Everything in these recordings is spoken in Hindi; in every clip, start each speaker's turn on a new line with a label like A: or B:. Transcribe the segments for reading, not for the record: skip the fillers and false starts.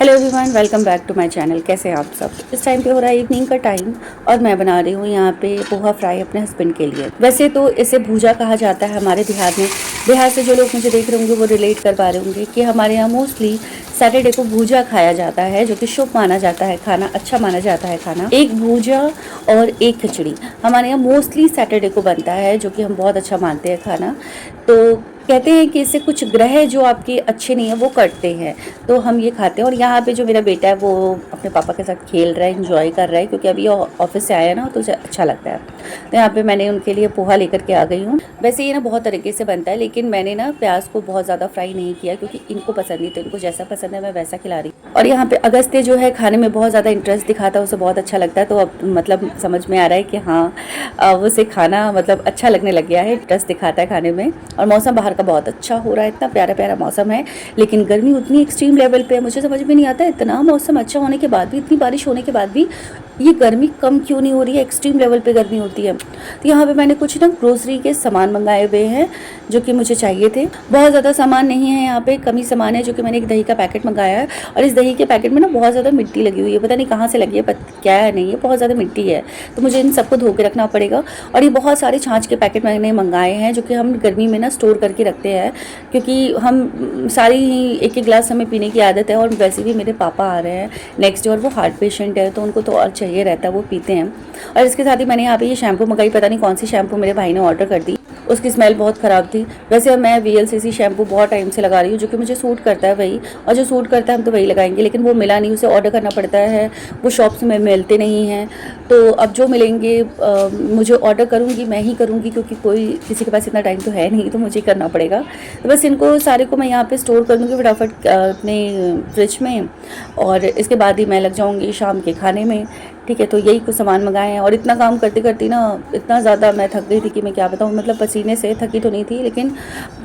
A: Hello everyone, welcome back to my channel. कैसे हैं आप सब। इस टाइम पे हो रहा है इवनिंग का टाइम और मैं बना रही हूँ यहाँ पे पोहा फ्राई अपने हस्बैंड के लिए। वैसे तो इसे भूजा कहा जाता है हमारे बिहार में। बिहार से जो लोग मुझे देख रहे होंगे वो रिलेट कर पा रहे होंगे कि हमारे यहाँ मोस्टली सैटरडे को भूजा खाया जाता है, जो कि शुभ माना जाता है, खाना अच्छा माना जाता है। खाना एक भूजा और एक खिचड़ी हमारे यहाँ मोस्टली सैटरडे को बनता है, जो कि हम बहुत अच्छा मानते हैं खाना। तो कहते हैं कि इससे कुछ ग्रह जो आपके अच्छे नहीं है वो कटते हैं, तो हम ये खाते हैं। और यहाँ पे जो मेरा बेटा है वो अपने पापा के साथ खेल रहा है, एंजॉय कर रहा है, क्योंकि अभी ऑफिस से आया ना तो उसे अच्छा लगता है। तो यहाँ पे मैंने उनके लिए पोहा लेकर के आ गई हूँ। वैसे ये ना बहुत तरीके से बनता है, लेकिन मैंने ना प्याज को बहुत ज़्यादा फ्राई नहीं किया क्योंकि इनको पसंद नहीं, तो इनको जैसा पसंद है मैं वैसा खिला रही हूँ। और यहाँ पे अगस्त्य जो है खाने में बहुत ज़्यादा इंटरेस्ट दिखाता है, उसे बहुत अच्छा लगता है। तो अब मतलब समझ में आ रहा है कि हाँ अब उसे खाना मतलब अच्छा लगने लग गया है, इंटरेस्ट दिखाता है खाने में। और मौसम बाहर का बहुत अच्छा हो रहा है, इतना प्यारा प्यारा मौसम है, लेकिन गर्मी उतनी एक्सट्रीम लेवल पे है। मुझे समझ में नहीं आता है, इतना मौसम अच्छा होने के बाद भी, इतनी बारिश होने के बाद भी ये गर्मी कम क्यों नहीं हो रही है। एक्सट्रीम लेवल पे गर्मी होती है। तो यहाँ पे मैंने कुछ ना ग्रोसरी के सामान मंगाए हुए हैं जो कि मुझे चाहिए थे। बहुत ज़्यादा सामान नहीं है यहाँ पे, कम ही सामान है। जो कि मैंने एक दही का पैकेट मंगाया है, और इस दही के पैकेट में ना बहुत ज़्यादा मिट्टी लगी हुई है, पता नहीं कहाँ से लगी है, क्या है नहीं है, बहुत ज़्यादा मिट्टी है। तो मुझे इन सबको धो के रखना पड़ेगा। और ये बहुत सारे छाछ के पैकेट मैंने मंगाए हैं, जो कि हम गर्मी में ना स्टोर करके रखते हैं, क्योंकि हम सारी एक एक गिलास हमें पीने की आदत है। और वैसे भी मेरे पापा आ रहे हैं नेक्स्ट डे, और वो हार्ट पेशेंट है, तो उनको तो और चाहिए रहता है, वो पीते हैं। और इसके साथ ही मैंने यहाँ पे ये शैम्पू मंगाई, पता नहीं कौन सी शैम्पू मेरे भाई ने ऑर्डर कर दी, उसकी स्मेल बहुत ख़राब थी। वैसे मैं VLCC शैम्पू बहुत टाइम से लगा रही हूँ, जो कि मुझे सूट करता है वही, और जो सूट करता है हम तो वही लगाएंगे, लेकिन वो मिला नहीं, उसे ऑर्डर करना पड़ता है, वो शॉप्स में मिलते नहीं हैं। तो अब जो मिलेंगे मुझे ऑर्डर करूँगी, मैं ही करूँगी, क्योंकि कोई किसी के पास इतना टाइम तो है नहीं, तो मुझे करना पड़ेगा। तो बस इनको सारे को मैं यहाँ पर स्टोर कर दूँगी फटाफट अपने फ्रिज में, और इसके बाद ही मैं लग जाऊँगी शाम के खाने में। ठीक है, तो यही कुछ सामान मंगाए हैं। और इतना काम करते करती ना इतना ज़्यादा मैं थक गई थी कि मैं क्या बताऊँ। मतलब पसीने से थकी तो नहीं थी, लेकिन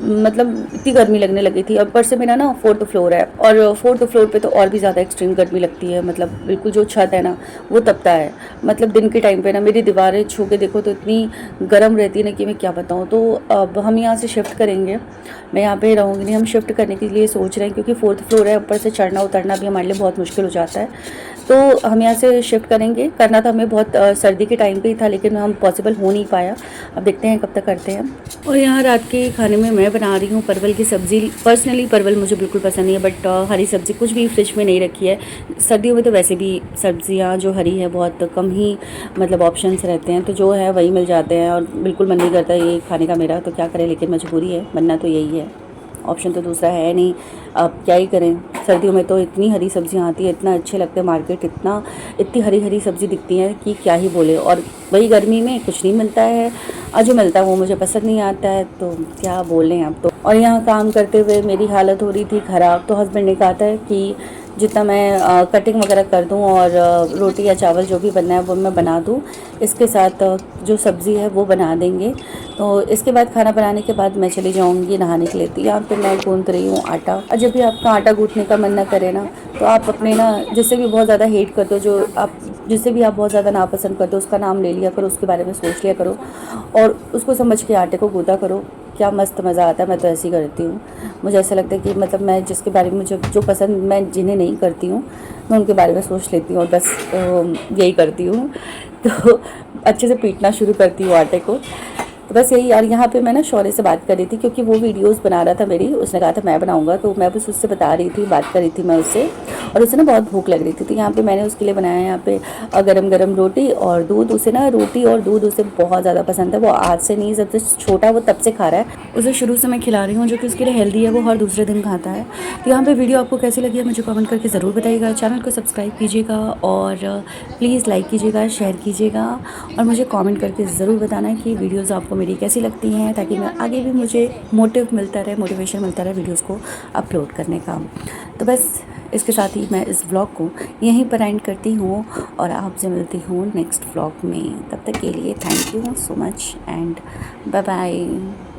A: मतलब इतनी गर्मी लगने लगी थी। ऊपर से मेरा ना 4th फ्लोर है, और 4th फ्लोर पे तो और भी ज़्यादा एक्सट्रीम गर्मी लगती है। मतलब बिल्कुल जो छत है ना वो तपता है। मतलब दिन के टाइम पे ना मेरी दीवारें छू के देखो तो इतनी गर्म रहती है ना कि मैं क्या बताऊँ। तो अब हम यहाँ से शिफ्ट करेंगे, मैं यहाँ पे रहूँगी नहीं, हम शिफ्ट करने के लिए सोच रहे हैं, क्योंकि 4th फ्लोर है, ऊपर से चढ़ना उतरना भी हमारे लिए बहुत मुश्किल हो जाता है। तो हम यहाँ से शिफ्ट करेंगे। करना तो हमें बहुत सर्दी के टाइम पे ही था, लेकिन हम पॉसिबल हो नहीं पाया। अब देखते हैं कब तक करते हैं। और यहाँ रात के खाने में मैं बना रही हूँ परवल की सब्ज़ी। पर्सनली परवल मुझे बिल्कुल पसंद नहीं है, बट हरी सब्ज़ी कुछ भी फ्रिज में नहीं रखी है। सर्दियों में तो वैसे भी सब्ज़ियाँ जो हरी है बहुत कम ही मतलब ऑप्शंस रहते हैं, तो जो है वही मिल जाते हैं। और बिल्कुल मन नहीं करता ये खाने का मेरा, तो क्या करें, लेकिन मजबूरी है, बनना तो यही है, ऑप्शन तो दूसरा है नहीं। अब क्या ही करें। सर्दियों में तो इतनी हरी सब्जियां आती है, इतना अच्छे लगते हैं मार्केट, इतनी हरी हरी सब्ज़ी दिखती है कि क्या ही बोले। और वही गर्मी में कुछ नहीं मिलता है, और जो मिलता है वो मुझे पसंद नहीं आता है, तो क्या बोलें आप तो। और यहाँ काम करते हुए मेरी हालत हो रही थी ख़राब, तो हस्बैंड ने कहा था कि जितना मैं कटिंग वगैरह कर दूं और रोटी या चावल जो भी बनना है वो मैं बना दूं, इसके साथ जो सब्ज़ी है वो बना देंगे। तो इसके बाद खाना बनाने के बाद मैं चली जाऊंगी नहाने के लिए। तो यहाँ पे मैं गूंथ रही हूँ आटा। और जब भी आपका आटा गूंथने का मन ना करे ना, तो आप अपने ना जिससे भी बहुत ज़्यादा हेट करते हो, जिससे भी आप बहुत ज़्यादा नापसंद करते हो, उसका नाम ले लिया करो, उसके बारे में सोच लिया करो, और उसको समझ के आटे को गूंथा करो। क्या मस्त मज़ा आता है। मैं तो ऐसे ही करती हूँ। मुझे ऐसा लगता है कि मतलब मैं जिसके बारे में मुझे जो पसंद, मैं जिन्हें नहीं करती हूँ, मैं उनके बारे में सोच लेती हूँ, और बस यही करती हूँ। तो अच्छे से पीटना शुरू करती हूँ आटे को। तो बस यही। और यहाँ पे मैं ना शौर्य से बात कर रही थी, क्योंकि वो वीडियोस बना रहा था मेरी, उसने कहा था मैं बनाऊंगा, तो मैं बस उससे बता रही थी, बात कर रही थी मैं उससे। और उसे ना बहुत भूख लग रही थी, तो यहाँ पे मैंने उसके लिए बनाया यहाँ पे गरम गरम रोटी और दूध। उसे ना रोटी और दूध उसे बहुत ज़्यादा पसंद है। वो आज से नहीं, सबसे छोटा वो तब से खा रहा है। उसे शुरू से मैं खिला रही हूँ, जो कि उसके लिए हेल्दी है, वो हर दूसरे दिन खाता है। तो यहाँ पे वीडियो आपको कैसी लगी है मुझे कमेंट करके ज़रूर बताइएगा। चैनल को सब्सक्राइब कीजिएगा, और प्लीज़ लाइक कीजिएगा, शेयर कीजिएगा, और मुझे कमेंट करके ज़रूर बताना कि वीडियोज़ आपको मेरी कैसी लगती हैं, ताकि मैं आगे भी मुझे मोटिवेशन मिलता रहे वीडियोज़ को अपलोड करने का। तो बस इसके साथ ही मैं इस व्लॉग को यहीं पर एंड करती हूँ, और आपसे मिलती हूँ नेक्स्ट व्लॉग में। तब तक के लिए thank you so much and bye bye.